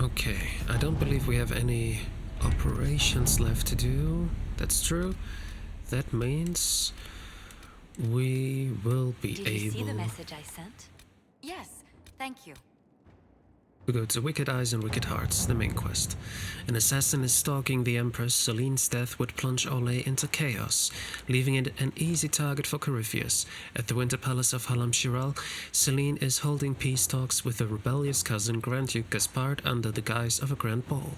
Okay, I don't believe we have any operations left to do. That's true. That means we will be Did you see the able message I sent? Yes, thank you. to go to Wicked Eyes and Wicked Hearts, the main quest. An assassin is stalking the Empress. Celine's death would plunge Ole into chaos, leaving it an easy target for Corypheus. At the Winter Palace of Halam Shiral, Celine is holding peace talks with the rebellious cousin Grand Duke Gaspard under the guise of a grand ball.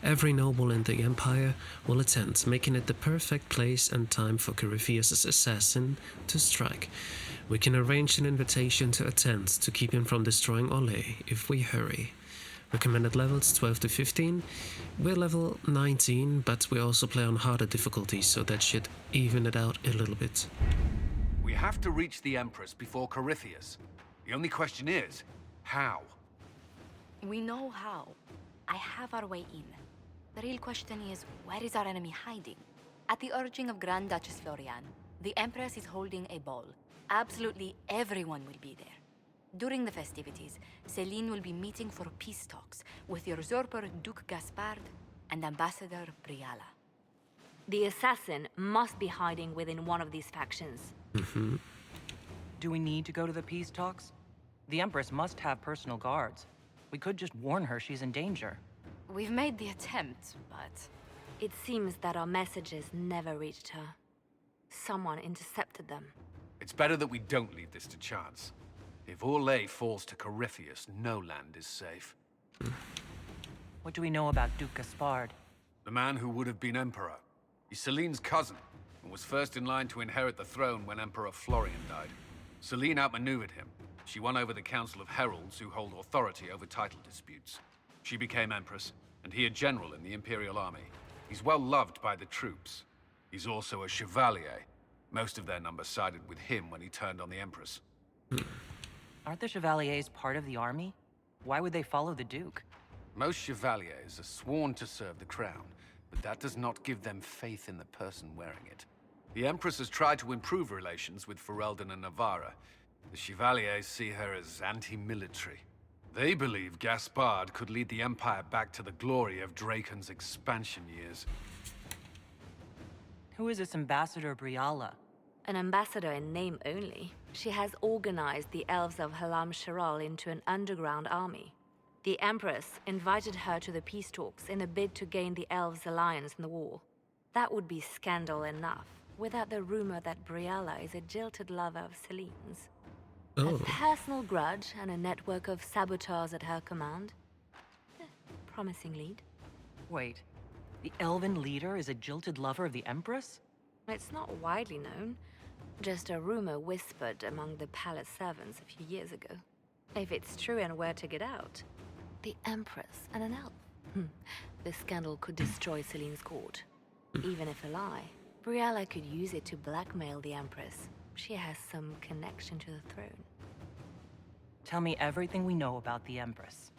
Every noble in the Empire will attend, making it the perfect place and time for Corypheus' assassin to strike. We can arrange an invitation to attend to keep him from destroying Ole if we hurry. Recommended levels 12 to 15. We're level 19, but we also play on harder difficulties, so that should even it out a little bit. We have to reach the Empress before Corypheus. The only question is, how? We know how. I have our way in. The real question is, where is our enemy hiding? At the urging of Grand Duchess Florian, the Empress is holding a ball. Absolutely everyone will be there. During the festivities, Celine will be meeting for peace talks with the usurper Duke Gaspard and Ambassador Briala. The assassin must be hiding within one of these factions. Do we need to go to the peace talks? The Empress must have personal guards. We could just warn her she's in danger. We've made the attempt, but... It seems that our messages never reached her. Someone intercepted them. It's better that we don't leave this to chance. If Ole falls to Corypheus, no land is safe. What do we know about Duke Gaspard? The man who would have been Emperor. He's Celine's cousin, and was first in line to inherit the throne when Emperor Florian died. Celine outmaneuvered him. She won over the Council of Heralds, who hold authority over title disputes. She became Empress, and he a general in the Imperial Army. He's well loved by the troops. He's also a Chevalier. Most of their number sided with him when he turned on the Empress. Aren't the Chevaliers part of the army? Why would they follow the Duke? Most Chevaliers are sworn to serve the crown, but that does not give them faith in the person wearing it. The Empress has tried to improve relations with Ferelden and Navarra. The Chevaliers see her as anti-military. They believe Gaspard could lead the Empire back to the glory of Draken's expansion years. Who is this Ambassador Briala? An ambassador in name only. She has organized the elves of Halam Shiral into an underground army. The Empress invited her to the peace talks in a bid to gain the elves' alliance in the war. That would be scandal enough, without the rumor that Briala is a jilted lover of Celine's. A personal grudge and a network of saboteurs at her command. Promising lead. Wait, the elven leader is a jilted lover of the Empress? It's not widely known. Just a rumor whispered among the palace servants a few years ago. If it's true and were to get out, the Empress and an elf. The scandal could destroy Celine's court. Even if a lie, Briala could use it to blackmail the Empress. She has some connection to the throne. Tell me everything we know about the Empress.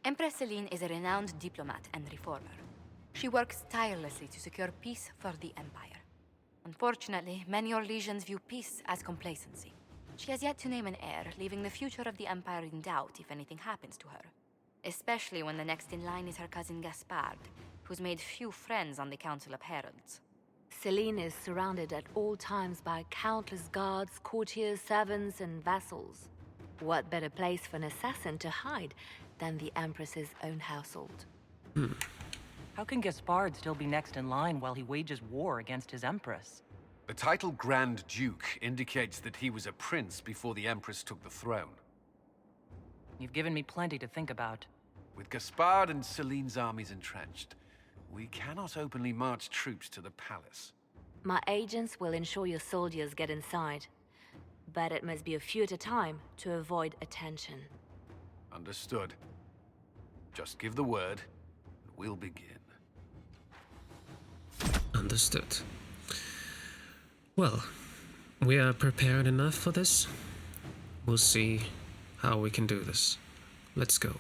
Empress Celine is a renowned diplomat and reformer. She works tirelessly to secure peace for the Empire. Unfortunately, many Orlesians view peace as complacency. She has yet to name an heir, leaving the future of the Empire in doubt if anything happens to her. Especially when the next in line is her cousin Gaspard, who's made few friends on the Council of Heralds. Celine is surrounded at all times by countless guards, courtiers, servants, and vassals. What better place for an assassin to hide than the Empress's own household? How can Gaspard still be next in line while he wages war against his Empress? The title Grand Duke indicates that he was a prince before the Empress took the throne. You've given me plenty to think about. With Gaspard and Celine's armies entrenched, we cannot openly march troops to the palace. My agents will ensure your soldiers get inside. But it must be a few at a time to avoid attention. Understood. Just give the word, and we'll begin. Understood. Well, we are prepared enough for this. We'll see how we can do this. Let's go.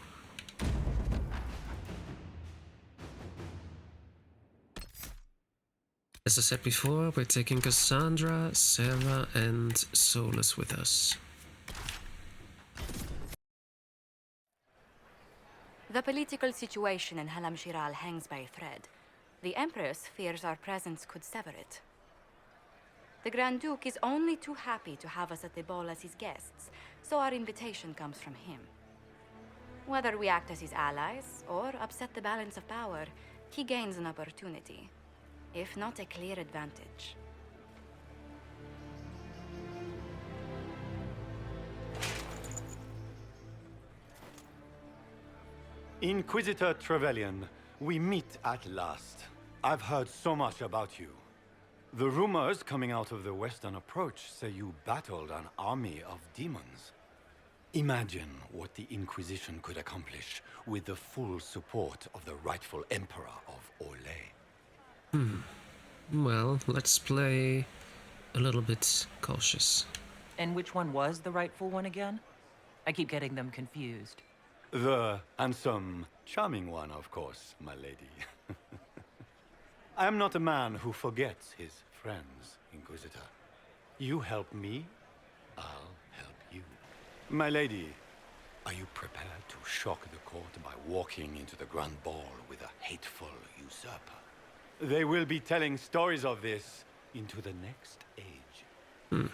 As I said before, we're taking Cassandra, Sarah, and Solus with us. The political situation in Halam Shiral hangs by a thread. The Empress fears our presence could sever it. The Grand Duke is only too happy to have us at the ball as his guests, so our invitation comes from him. Whether we act as his allies or upset the balance of power, he gains an opportunity, if not a clear advantage. Inquisitor Trevelyan, we meet at last. I've heard so much about you. The rumors coming out of the Western Approach say you battled an army of demons. Imagine what the Inquisition could accomplish with the full support of the rightful Emperor of Olay. Well, let's play a little bit cautious. And which one was the rightful one again? I keep getting them confused. The handsome, charming one, of course, my lady. I am not a man who forgets his friends, Inquisitor. You help me, I'll help you. My lady, are you prepared to shock the court by walking into the Grand Ball with a hateful usurper? They will be telling stories of this into the next age.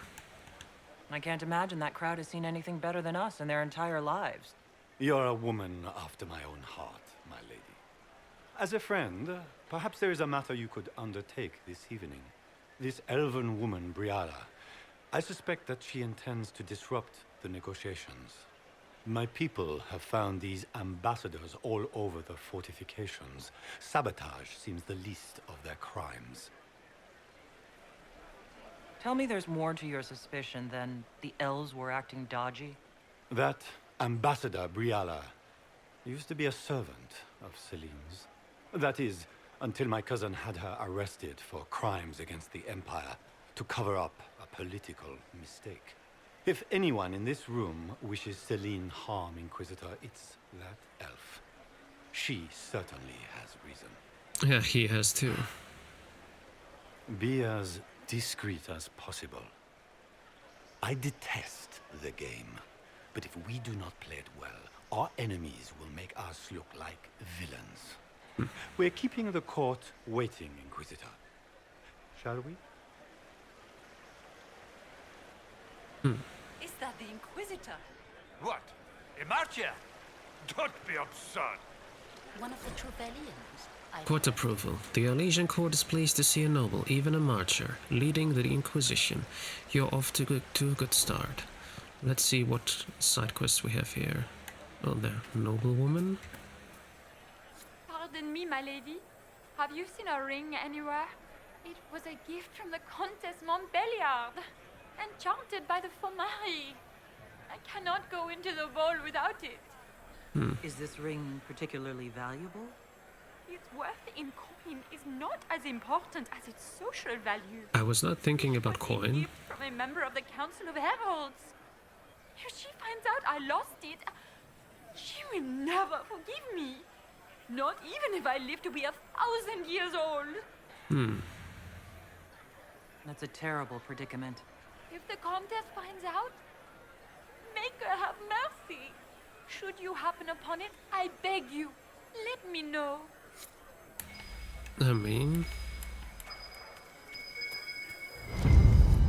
I can't imagine that crowd has seen anything better than us in their entire lives. You're a woman after my own heart, my lady. As a friend, perhaps there is a matter you could undertake this evening. This elven woman, Briala, I suspect that she intends to disrupt the negotiations. My people have found these ambassadors all over the fortifications. Sabotage seems the least of their crimes. Tell me there's more to your suspicion than the elves were acting dodgy? That Ambassador Briala used to be a servant of Celine's. That is, until my cousin had her arrested for crimes against the Empire to cover up a political mistake. If anyone in this room wishes Celine harm, Inquisitor, it's that elf. She certainly has reason. Yeah, he has too. Be as discreet as possible. I detest the game, but if we do not play it well, our enemies will make us look like villains. We're keeping the court waiting, Inquisitor. Shall we? Is that the Inquisitor? What? Emartia? Don't be absurd. One of the Trevellians. Court approval. The Elysian court is pleased to see a noble, even a marcher, leading the Inquisition. You're off to a good start. Let's see what side quests we have here. Oh, there. Noblewoman? Pardon me, my lady. Have you seen a ring anywhere? It was a gift from the Countess Montbelliard, enchanted by the Fomari. I cannot go into the ball without it. Is this ring particularly valuable? Its worth in coin is not as important as its social value. I was not thinking about It was a coin. gift from a member of the Council of Heralds. If she finds out I lost it, she will never forgive me. Not even if I live to be 1,000 years old. That's a terrible predicament. If the Countess finds out, make her have mercy. Should you happen upon it, I beg you, let me know. I mean...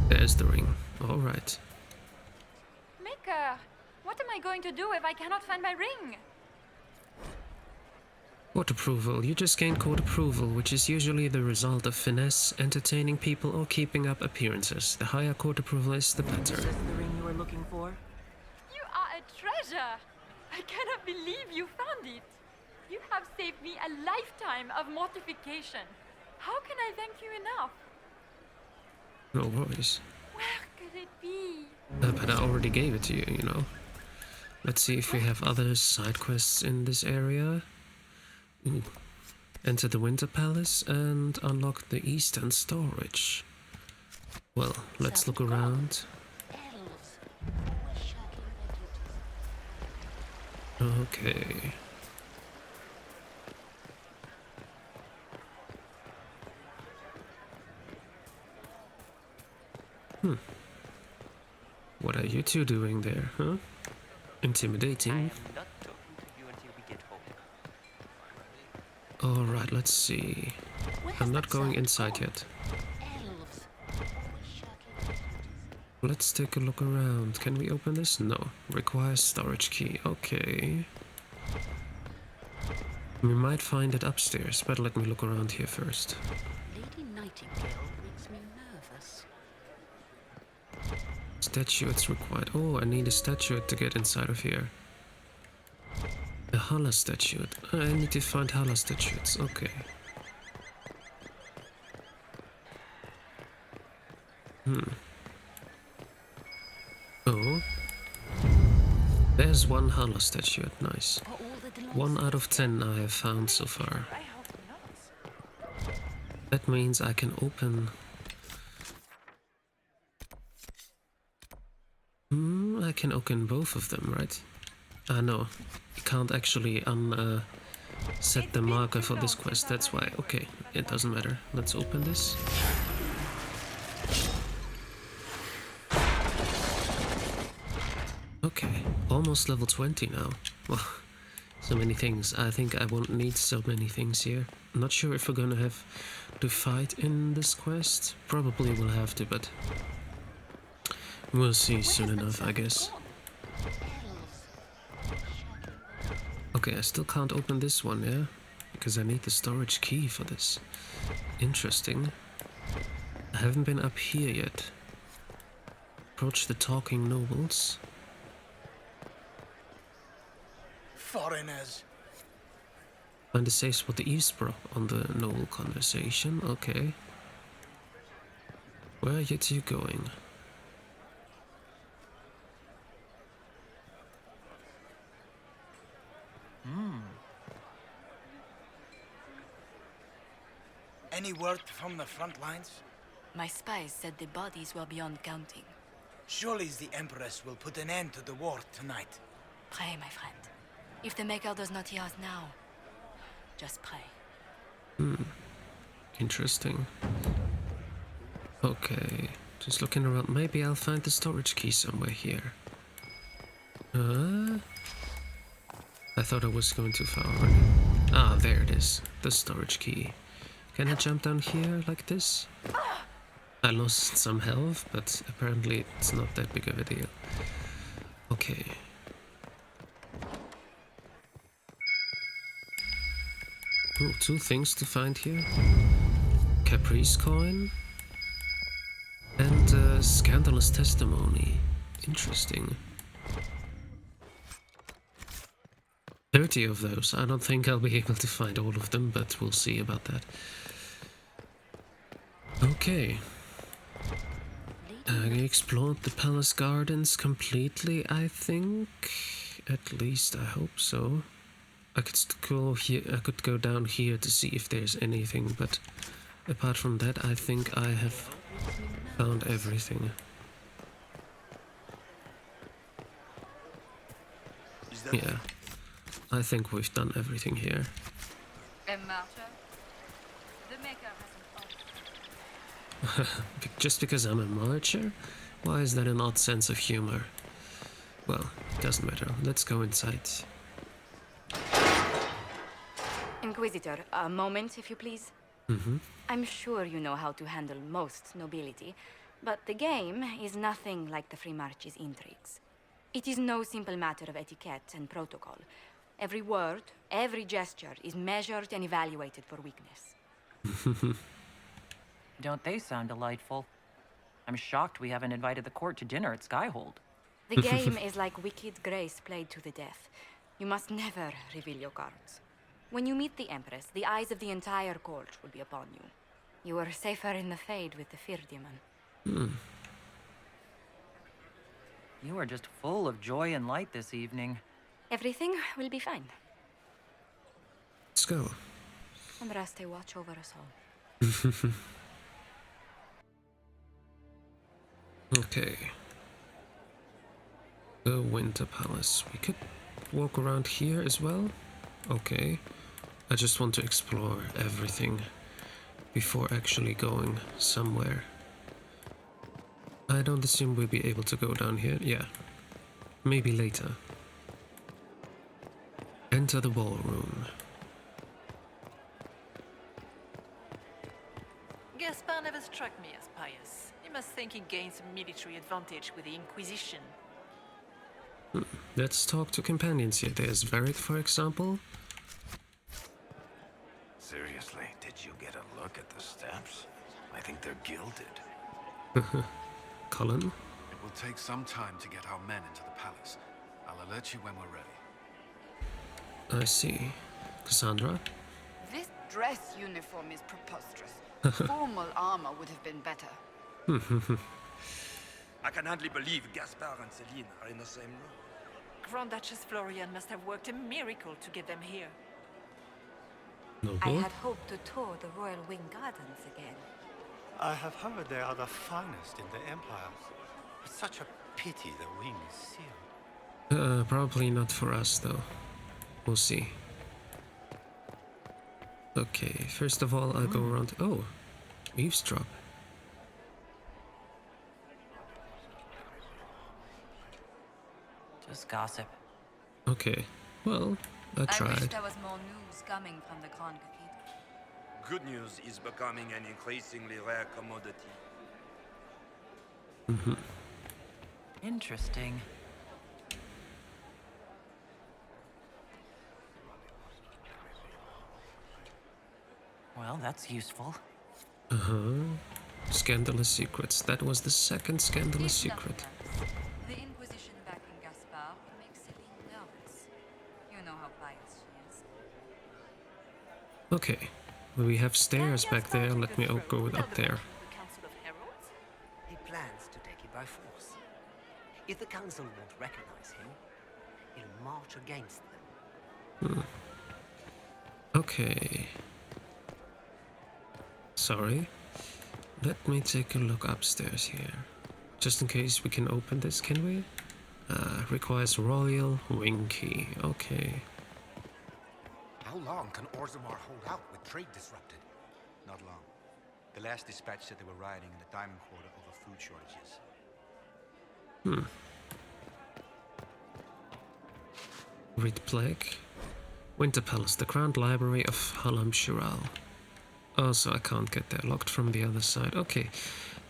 There's the ring. Alright. Maker, what am I going to do if I cannot find my ring? Court approval. You just gained court approval, which is usually the result of finesse, entertaining people, or keeping up appearances. The higher court approval is, the better. Is this the ring you were looking for? You are a treasure. I cannot believe you found it. You have saved me a lifetime of mortification. How can I thank you enough? No worries. Where could it be? But I already gave it to you, you know. Let's see if we have other side quests in this area. Ooh. Enter the Winter Palace and unlock the Eastern Storage. Well, let's look around. Elves. We're shirking their duties. Okay. What are you two doing there, huh? Intimidating. I am not talking to you until we get home. Alright, let's see. I'm not going inside yet. Elves. Foreshadowing. Let's take a look around. Can we open this? No. Requires storage key. Okay. We might find it upstairs, but let me look around here first. Lady Nightingale makes me nervous. Statuettes required. Oh, I need a statuette to get inside of here. A Hala statuette. I need to find Hala statuettes. Okay. Oh. There's one Hala statuette. Nice. Are all the Delons 1 out of 10 I have found so far. I hope not. That means I can open... I can open both of them, right? No. You can't actually set the marker for this quest, that's why. Okay, it doesn't matter. Let's open this. Okay, almost level 20 now. Well, so many things. I think I won't need so many things here. I'm not sure if we're gonna have to fight in this quest. Probably we'll have to, but we'll see soon enough, I guess. Okay, I still can't open this one, yeah? Because I need the storage key for this. Interesting. I haven't been up here yet. Approach the talking nobles. Foreigners. Find a safe spot to eavesdrop on the noble conversation. Okay. Where are you two going? Any word from the front lines? My spies said the bodies were beyond counting. Surely the Empress will put an end to the war tonight. Pray, my friend. If the Maker does not hear us now, just pray. Interesting. Okay, just looking around. Maybe I'll find the storage key somewhere here. I thought I was going too far already. Ah, there it is. The storage key. Can I jump down here like this? I lost some health, but apparently it's not that big of a deal. Okay. Oh, 2 things to find here. Caprice coin. And scandalous testimony. Interesting. 30 of those. I don't think I'll be able to find all of them, but we'll see about that. Okay. I explored the palace gardens completely, I think. At least I hope so. I could go here. I could go down here to see if there's anything, but apart from that, I think I have found everything. Yeah, I think we've done everything here. Just because I'm a marcher? Why is that an odd sense of humor? Well, it doesn't matter. Let's go inside. Inquisitor, a moment, if you please. I'm sure you know how to handle most nobility, but the game is nothing like the Free March's intrigues. It is no simple matter of etiquette and protocol. Every word, every gesture is measured and evaluated for weakness. Don't they sound delightful? I'm shocked we haven't invited the court to dinner at Skyhold. The game is like Wicked Grace played to the death. You must never reveal your cards. When you meet the Empress, the eyes of the entire court will be upon you. You are safer in the Fade with the Fear Demon. You are just full of joy and light this evening. Everything will be fine. Let's go. Umbraste watch over us all. Okay. The Winter Palace. We could walk around here as well. Okay. I just want to explore everything before actually going somewhere. I don't assume we'll be able to go down here. Yeah. Maybe later. Enter the ballroom. Gaspar never struck me as pious. He must think he gained some military advantage with the Inquisition. Let's talk to companions here. There's Varric, for example. Seriously, did you get a look at the steps? I think they're gilded. Cullen. It will take some time to get our men into the palace. I'll alert you when we're ready. I see. Cassandra? This dress uniform is preposterous. Formal armor would have been better. I can hardly believe Gaspar and Celine are in the same room. Grand Duchess Florian must have worked a miracle to get them here. I had hoped to tour the Royal Wing Gardens again. I have heard they are the finest in the Empire. It's such a pity the wing is sealed. Probably not for us, though. We'll see. Okay, first of all, I'll go around. Oh, eavesdrop. Just gossip. Okay, well, I I tried. wish there was more news coming from the Grand Cathedral. Good news is becoming an increasingly rare commodity. Interesting. Well, that's useful. Scandalous secrets. That was the second scandalous secret. The Inquisition backing Gaspar will make Celine nervous. You know how pious she is. Okay, we have stairs back there. Let me go up there. The Council of Heralds? He plans to take it by force. If the council won't recognize him, he'll march against them. Okay. Sorry. Let me take a look upstairs here. Just in case we can open this, can we? Requires royal wing key. Okay. How long can Orzammar hold out with trade disrupted? Not long. The last dispatch said they were rioting in the diamond quarter over food shortages. Read plague. Winter Palace, the Grand Library of Halam Shiral. Also, I can't get there. Locked from the other side. Okay,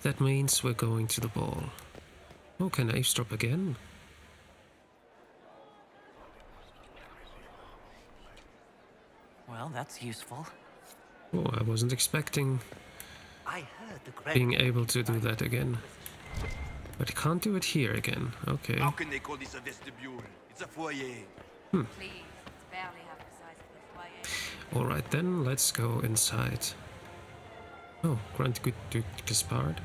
that means we're going to the ball. Oh, can I eavesdrop again? Well, that's useful. Oh, I wasn't expecting I heard the Grand being able to do that again. But I can't do it here again. Okay. How can they call this a vestibule? It's a foyer. Please, it's barely half the size of the foyer. Alright then, let's go inside. Oh, Grand Duke Gaspard.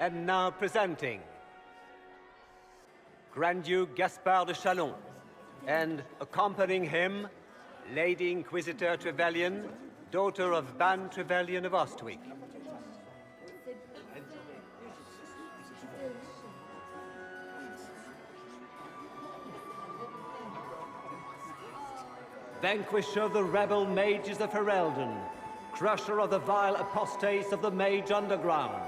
And now presenting Grand Duke Gaspard de Chalon, and accompanying him, Lady Inquisitor Trevelyan, daughter of Ban Trevelyan of Ostwick. Vanquisher of the rebel mages of Ferelden, crusher of the vile apostates of the Mage Underground.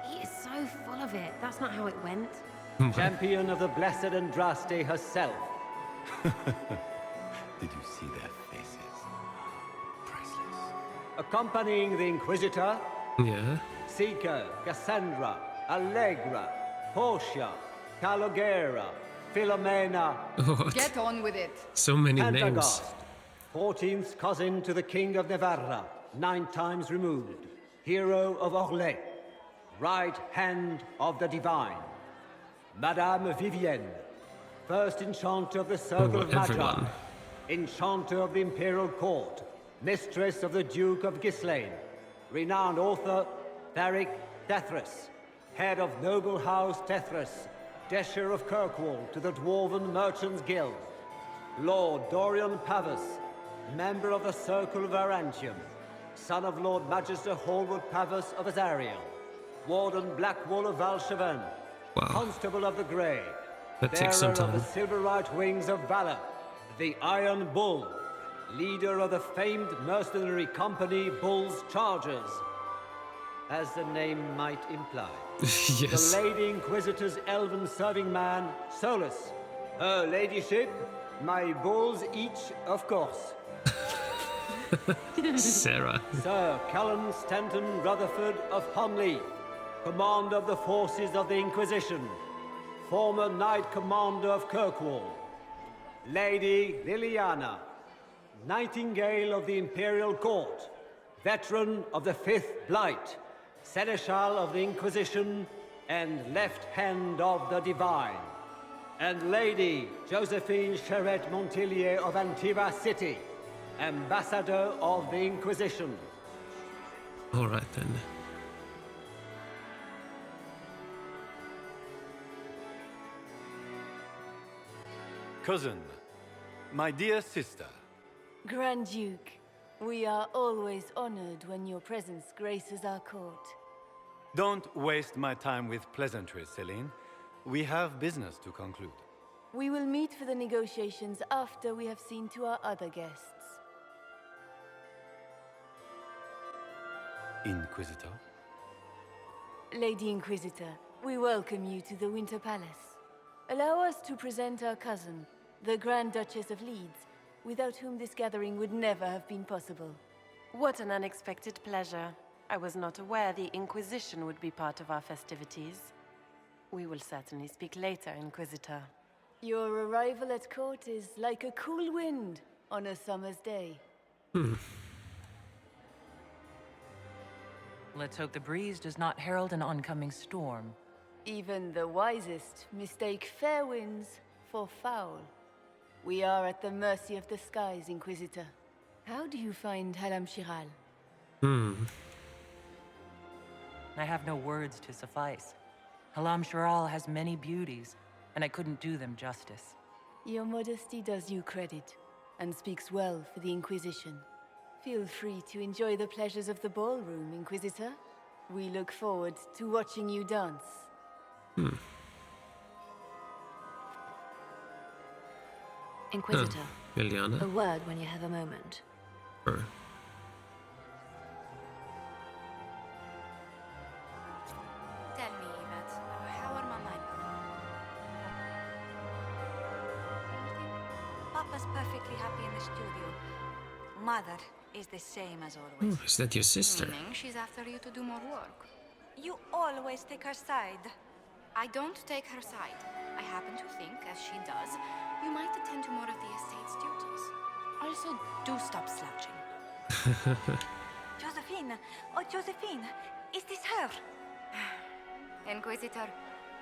He is so full of it. That's not how it went. Champion of the Blessed Andraste herself. Did you see their faces? Priceless. Accompanying the Inquisitor, Yeah. Seeker, Cassandra, Allegra, Portia, Calogera, Philomena, What? Get on with it. So many names. Pentecost, 14th cousin to the King of Navarra, 9 times removed, hero of Orlais, right hand of the divine, Madame Vivienne, first enchanter of the Circle of Magi, everyone. enchanter of the Imperial Court, mistress of the Duke of Ghislaine, renowned author Tharic Tethras, head of noble house Tethras, Desher of Kirkwall to the Dwarven Merchants Guild, Lord Dorian Pavus, member of the Circle of Arantium, son of Lord Magister Hallward Pavus of Azariel, Warden Blackwall of Valchevin, Wow. Constable of the Grey, That takes some Bearer of the time. silver-right wings of valor, the Iron Bull, leader of the famed mercenary company Bull's Chargers, as the name might imply. Yes. The Lady Inquisitor's elven serving man, Solus. Her ladyship, my bulls each, of course. Sarah. Sir Callan Stanton Rutherford of Hunley, commander of the forces of the Inquisition, former Knight Commander of Kirkwall. Lady Liliana, Nightingale of the Imperial Court, veteran of the Fifth Blight, Seneschal of the Inquisition, and Left Hand of the Divine. And Lady Josephine Charette Montillier of Antiva City, Ambassador of the Inquisition. All right then. Cousin, my dear sister. Grand Duke, we are always honored when your presence graces our court. Don't waste my time with pleasantries, Celine. We have business to conclude. We will meet for the negotiations after we have seen to our other guests. Inquisitor? Lady Inquisitor, we welcome you to the Winter Palace. Allow us to present our cousin, the Grand Duchess of Leeds, without whom this gathering would never have been possible. What an unexpected pleasure. I was not aware the Inquisition would be part of our festivities. We will certainly speak later, Inquisitor. Your arrival at court is like a cool wind on a summer's day. Let's hope the breeze does not herald an oncoming storm. Even the wisest mistake fair winds for foul. We are at the mercy of the skies, Inquisitor. How do you find Halam Shiral? I have no words to suffice. Halam Shiral has many beauties, and I couldn't do them justice. Your modesty does you credit, and speaks well for the Inquisition. Feel free to enjoy the pleasures of the ballroom, Inquisitor. We look forward to watching you dance. Inquisitor, Liliana. a word when you have a moment. Sure. Tell me, Yvette, how are Mama and Papa? Papa's perfectly happy in the studio. Mother is the same as always. Oh, is that your sister? Meaning she's after you to do more work. You always take her side. I don't take her side. I happen to think, as she does, you might attend to more of the estate's duties. Also, do stop slouching. Josephine! Oh, Josephine! Is this her? Inquisitor,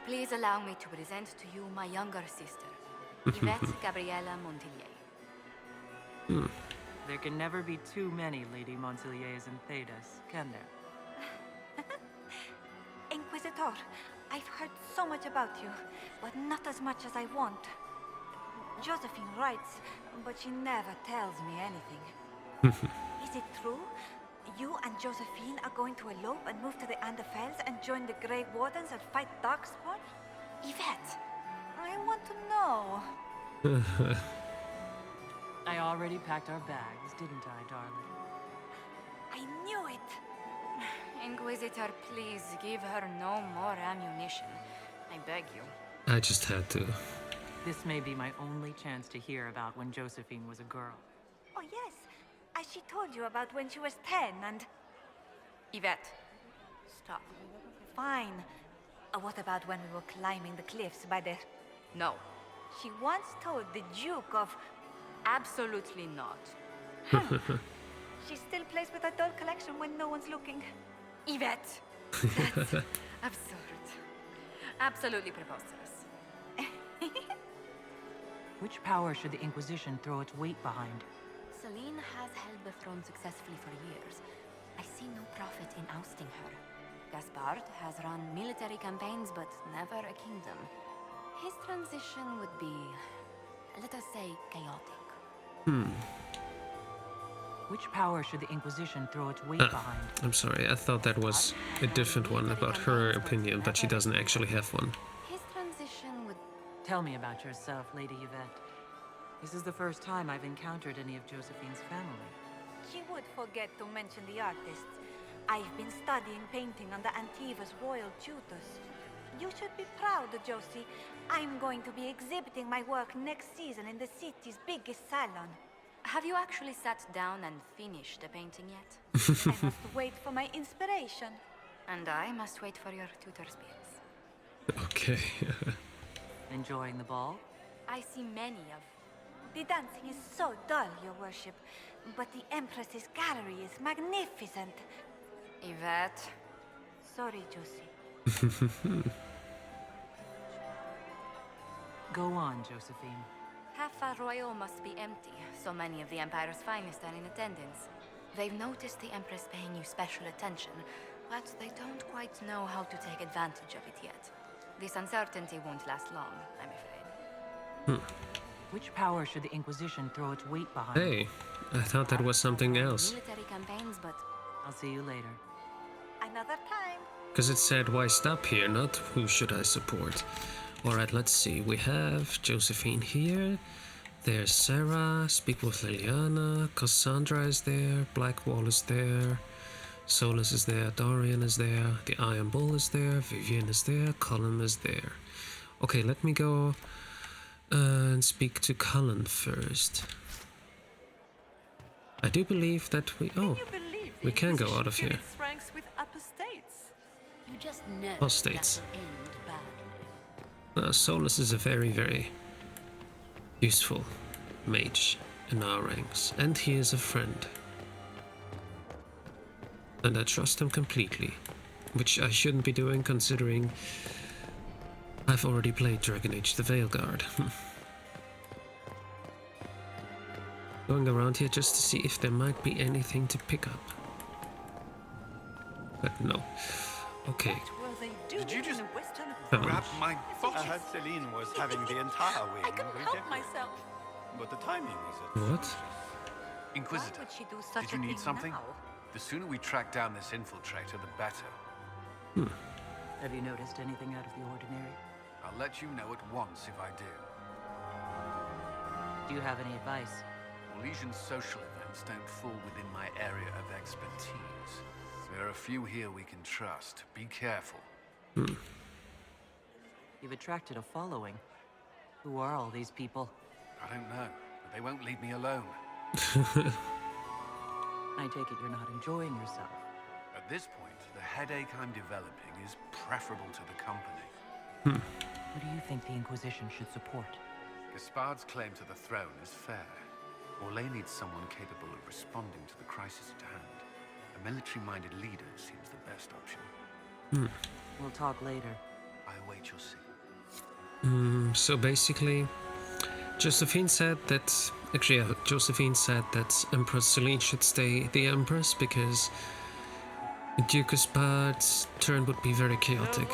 please allow me to present to you my younger sister, Yvette Gabriella Montillier. There can never be too many Lady Montilliers and Thedas, can there? Inquisitor, I've heard so much about you, but not as much as I want. Josephine writes, but she never tells me anything. Is it true? You and Josephine are going to elope and move to the Anderfells and join the Grey Wardens and fight Darkspawn? Yvette, I want to know. I already packed our bags, didn't I, darling? I knew it. Inquisitor, please give her no more ammunition. I beg you. I just had to. This may be my only chance to hear about when Josephine was a girl. Oh, yes. As she told you about when she was 10 and... Yvette, stop. Fine. What about when we were climbing the cliffs by the... No. She once told the Duke of... Absolutely not. She still plays with her doll collection when no one's looking. Yvette! That's absurd. Absolutely preposterous. Which power should the Inquisition throw its weight behind? Celine has held the throne successfully for years. I see no profit in ousting her. Gaspard has run military campaigns, but never a kingdom. His transition would be, let us say, chaotic. Which power should the Inquisition throw its weight behind? I'm sorry, I thought that was a different one about her opinion, but she doesn't actually have one. His transition would... Tell me about yourself, Lady Yvette. This is the first time I've encountered any of Josephine's family. She would forget to mention the artists. I've been studying painting under Antiva's royal tutors. You should be proud, Josie. I'm going to be exhibiting my work next season in the city's biggest salon. Have you actually sat down and finished the painting yet? I must wait for my inspiration. And I must wait for your tutor spirits. Okay. Enjoying the ball? I see many of. The dancing is so dull, Your Worship. But the Empress's gallery is magnificent. Yvette. Sorry, Josie. Go on, Josephine. Half Arroyo must be empty. So many of the Empire's finest are in attendance. They've noticed the Empress paying you special attention, but they don't quite know how to take advantage of it yet. This uncertainty won't last long, I'm afraid. Which power should the Inquisition throw its weight behind? Hey, I thought that was something else. Military campaigns, but I'll see you later. Another time. Because it said, why stop here, not who should I support. Alright, let's see. We have Josephine here. There's Sarah, speak with Liliana, Cassandra is there, Blackwall is there, Solus is there, Dorian is there, the Iron Bull is there, Vivian is there, Cullen is there. Okay, let me go and speak to Cullen first. I do believe that we... Oh, we can go out of here. Ranks with apostates. You just know Apostates. that'll end badly. Solus is a very, very useful mage in our ranks, and he is a friend. And I trust him completely, which I shouldn't be doing considering I've already played Dragon Age the Veilguard. Going around here just to see if there might be anything to pick up. But no. Okay. Did you just grab my phone? I heard Celine was having the entire wing. I couldn't help myself. But the timing is it? What? Inquisitor, Why would she do such did you a need thing something? now? The sooner we track down this infiltrator, the better. Have you noticed anything out of the ordinary? I'll let you know at once if I do. Do you have any advice? Orlesian's social events don't fall within my area of expertise. There are a few here we can trust. Be careful. You've attracted a following. Who are all these people? I don't know, but they won't leave me alone. I take it you're not enjoying yourself. At this point, the headache I'm developing is preferable to the company. Who do you think the Inquisition should support? Gaspard's claim to the throne is fair. Orlais needs someone capable of responding to the crisis at hand. A military-minded leader seems the best option. We'll talk later. I await your signal. So basically, Josephine said that... Actually, yeah, Josephine said that Empress Celine should stay the Empress because Duke Gaspard's turn would be very chaotic.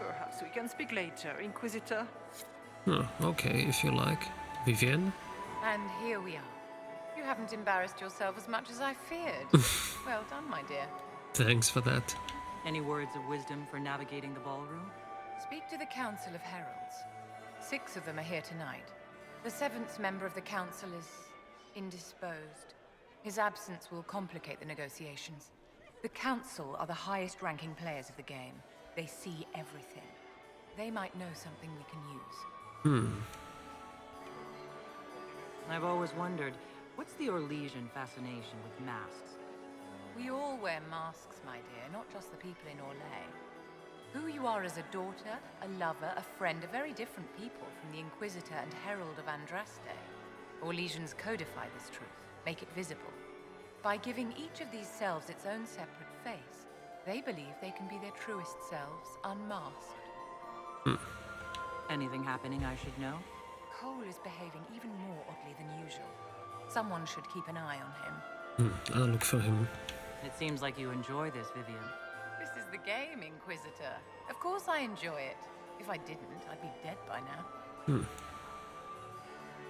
Perhaps we can speak later, Inquisitor. Okay, if you like. Vivienne? And here we are. You haven't embarrassed yourself as much as I feared. Well done, my dear. Thanks for that. Any words of wisdom for navigating the ballroom? Speak to the Council of Heralds. 6 of them are here tonight. The 7th member of the Council is indisposed. His absence will complicate the negotiations. The Council are the highest-ranking players of the game. They see everything. They might know something we can use. I've always wondered, what's the Orlesian fascination with masks? We all wear masks, my dear, not just the people in Orlais. Who you are as a daughter, a lover, a friend are very different people from the Inquisitor and Herald of Andraste. Orlesians codify this truth, make it visible. By giving each of these selves its own separate face, they believe they can be their truest selves, unmasked. Anything happening I should know? Cole is behaving even more oddly than usual. Someone should keep an eye on him. I'll look for him. It seems like you enjoy this, Vivian. This is the game, Inquisitor. Of course I enjoy it. If I didn't, I'd be dead by now.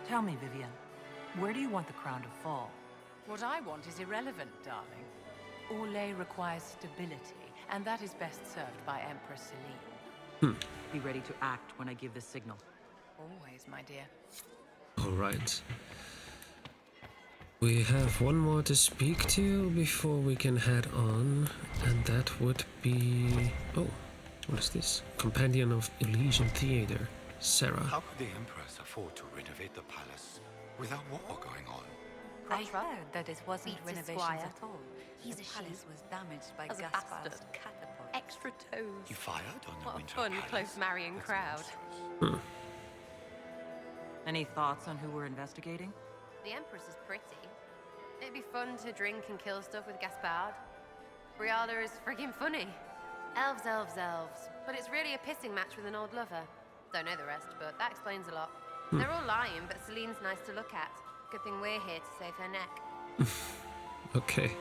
Tell me, Vivian, where do you want the crown to fall? What I want is irrelevant, darling. Orlais requires stability, and that is best served by Empress Celine. Be ready to act when I give the signal. Always, my dear. Alright. We have one more to speak to before we can head on, and that would be... Oh, what is this? Companion of Elysian Theater, Sarah. How could the Empress afford to renovate the palace without war going on? I heard that it wasn't Beats renovations Squire. at all. He's the a palace was damaged by As a Gaspar's bastard. catapult. Extra toes. He fired on the What a Winter fun, Palace. close marrying crowd. Any thoughts on who we're investigating? The Empress is pretty. It'd be fun to drink and kill stuff with Gaspard. Briala is friggin' funny. Elves, elves, elves. But it's really a pissing match with an old lover. Don't know the rest, but that explains a lot. They're all lying, but Celine's nice to look at. Good thing we're here to save her neck. Okay.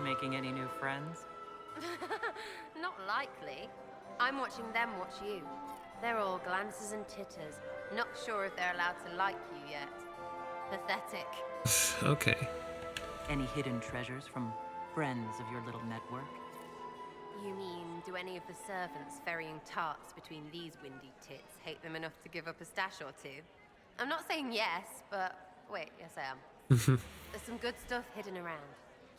Making any new friends? Not likely. I'm watching them watch you. They're all glances and titters. Not sure if they're allowed to like you yet. Pathetic. Okay. Any hidden treasures from friends of your little network? You mean, do any of the servants ferrying tarts between these windy tits hate them enough to give up a stash or two? I'm not saying yes, but wait, yes I am. There's some good stuff hidden around.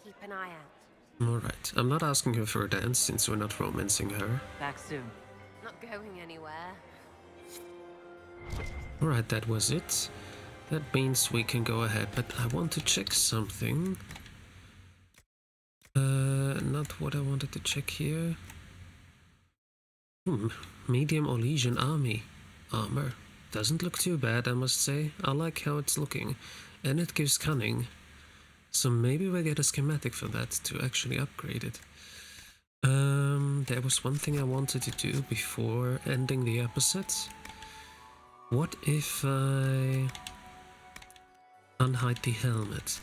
Keep an eye out. Alright. I'm not asking her for a dance since we're not romancing her. Back soon. Not going anywhere. Alright, that was it. That means we can go ahead, but I want to check something. Not what I wanted to check here. Medium Elysian armor. Doesn't look too bad, I must say. I like how it's looking. And it gives cunning. So maybe we'll get a schematic for that to actually upgrade it. There was one thing I wanted to do before ending the episode. What if I unhide the helmet?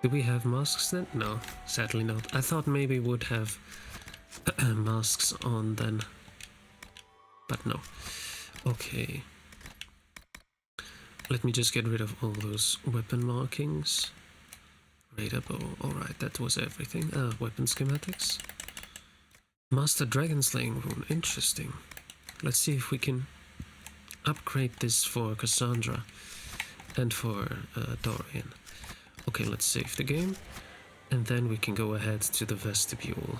Do we have masks then? No, sadly not. I thought maybe we would have masks on then. But no. Okay. Let me just get rid of all those weapon markings. Radar bow. Alright, that was everything. Weapon schematics. Master Dragon Slaying Rune. Interesting. Let's see if we can upgrade this for Cassandra and for Dorian. Okay, let's save the game, and then we can go ahead to the vestibule.